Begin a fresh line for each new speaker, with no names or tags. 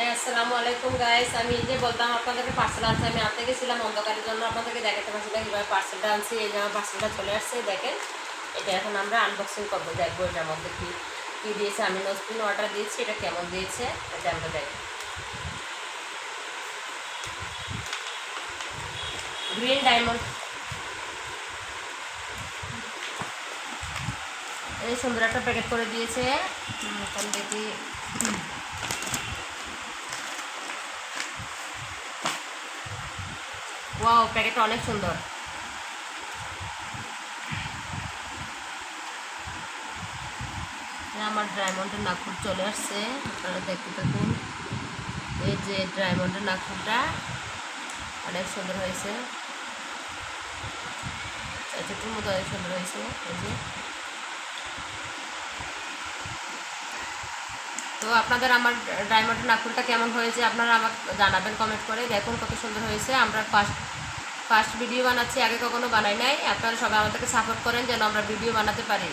আসসালামু আলাইকুম গাইস। আমি এই যে বলতাম আপনাদেরকে পার্সেল আনছি, আমি আনতে গেছিলাম অন্ধকারের জন্য, আপনাদেরকে দেখাতে পারছিলাম কীভাবে পার্সেলটা আনছি। এই যে আমার পার্সেলটা চলে আসছে, দেখেন। এটা এখন আমরা আনবক্সিং করবো, দেখবো এটার মধ্যে কী কী দিয়েছে। আমি নোজপিন অর্ডার দিয়েছি, এটা কেমন দিয়েছে এটা আমরা দেখি। গ্রিন ডায়মন্ড, এই সুন্দর একটা প্যাকেট করে দিয়েছে। এখন দেখি, ওয়াও, প্যাকেটটা অনেক সুন্দর। আমার ডায়মন্ডের নাগপুর চলে আসছে, আপনারা দেখতে থাকুন। এই যে ডায়মন্ডের নাগপুরটা অনেক সুন্দর হয়েছে, ছোটোর মতো অনেক সুন্দর হয়েছে। এই যে, তো আপনাদের আমার ডায়মন্ডের নাগপুরটা কেমন হয়েছে আপনারা আমাকে জানাবেন কমেন্ট করে। দেখুন কত সুন্দর হয়েছে। আমরা ফার্স্ট ভিডিও বানাচ্ছি, আগে কখনো বানাই নাই। আপনারা সবাই আমাদেরকে সাপোর্ট করেন যেন আমরা ভিডিও বানাতে পারি।